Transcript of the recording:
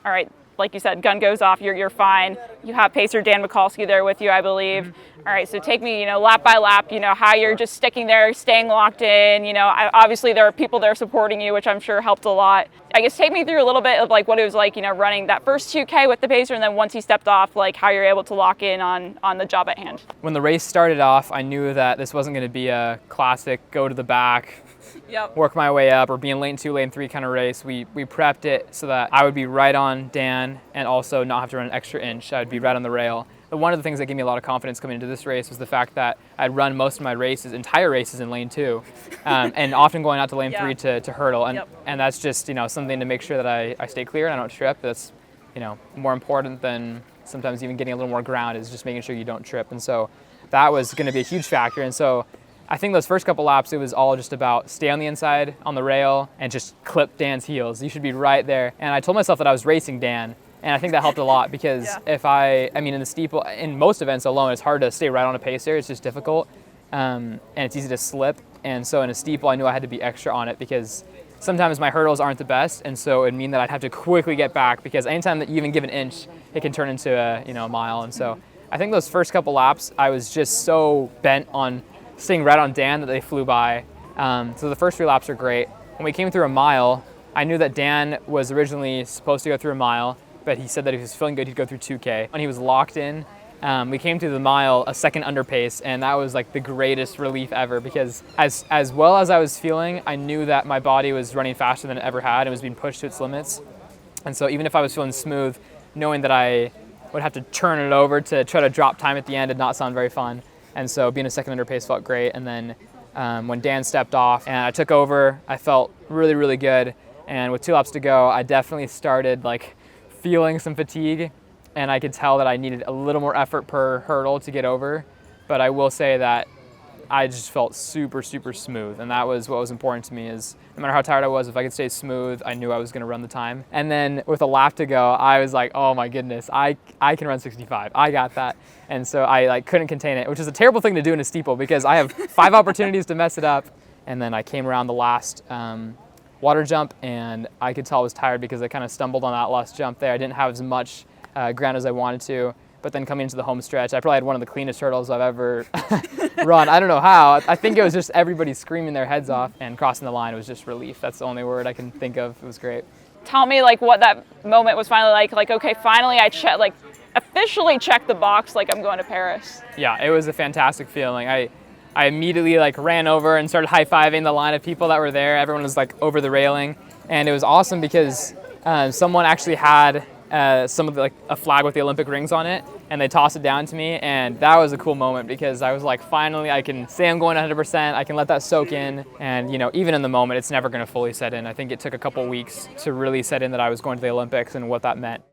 all right, like you said, gun goes off, you're fine. You have pacer Dan Mikulski there with you, I believe. Mm-hmm. All right, so take me, lap by lap, how you're just sticking there, staying locked in. Obviously there are people there supporting you, which I'm sure helped a lot. I guess take me through a little bit of like what it was like, running that first 2K with the pacer, and then once he stepped off, like how you're able to lock in on the job at hand. When the race started off, I knew that this wasn't going to be a classic go to the back, yep, work my way up, or be in lane 2, lane 3 kind of race. We prepped it so that I would be right on Dan and also not have to run an extra inch. I would be right on the rail. But one of the things that gave me a lot of confidence coming into this race was the fact that I'd run most of my entire races in lane 2, and often going out to lane 3 to hurdle. And that's just, something to make sure that I stay clear and I don't trip. That's, more important than sometimes even getting a little more ground, is just making sure you don't trip. And so that was going to be a huge factor. And so I think those first couple laps, it was all just about stay on the inside, on the rail, and just clip Dan's heels. You should be right there. And I told myself that I was racing Dan, and I think that helped a lot because if in the steeple, in most events alone, it's hard to stay right on a pacer. It's just difficult, and it's easy to slip. And so in a steeple, I knew I had to be extra on it because sometimes my hurdles aren't the best, and so it would mean that I'd have to quickly get back because anytime that you even give an inch, it can turn into a mile. And so I think those first couple laps, I was just so bent on staying right on Dan that they flew by. So the first 3 laps are great. When we came through a mile, I knew that Dan was originally supposed to go through a mile, but he said that if he was feeling good, he'd go through 2K. When he was locked in, we came through the mile a second under pace, and that was like the greatest relief ever because as well as I was feeling, I knew that my body was running faster than it ever had and was being pushed to its limits. And so even if I was feeling smooth, knowing that I would have to turn it over to try to drop time at the end did not sound very fun. And so being a second under pace felt great. And then when Dan stepped off and I took over, I felt really, really good. And with 2 laps to go, I definitely started like feeling some fatigue, and I could tell that I needed a little more effort per hurdle to get over. But I will say that I just felt super, super smooth, and that was what was important to me, is no matter how tired I was, if I could stay smooth, I knew I was going to run the time. And then with a lap to go, I was like, oh my goodness, I can run 65. I got that. And so I couldn't contain it, which is a terrible thing to do in a steeple because I have 5 opportunities to mess it up. And then I came around the last water jump, and I could tell I was tired because I kind of stumbled on that last jump there. I didn't have as much ground as I wanted to. But then coming into the home stretch, I probably had one of the cleanest hurdles I've ever run. I don't know how. I think it was just everybody screaming their heads off, and crossing the line was just relief. That's the only word I can think of. It was great. Tell me like what that moment was finally like. Like, okay, finally I officially checked the box, like I'm going to Paris. Yeah, it was a fantastic feeling. I immediately ran over and started high-fiving the line of people that were there. Everyone was over the railing, and it was awesome because someone actually had a flag with the Olympic rings on it, and they tossed it down to me, and that was a cool moment because I was like, finally I can say I'm going 100%, I can let that soak in, and even in the moment, it's never going to fully set in. I think it took a couple weeks to really set in that I was going to the Olympics and what that meant.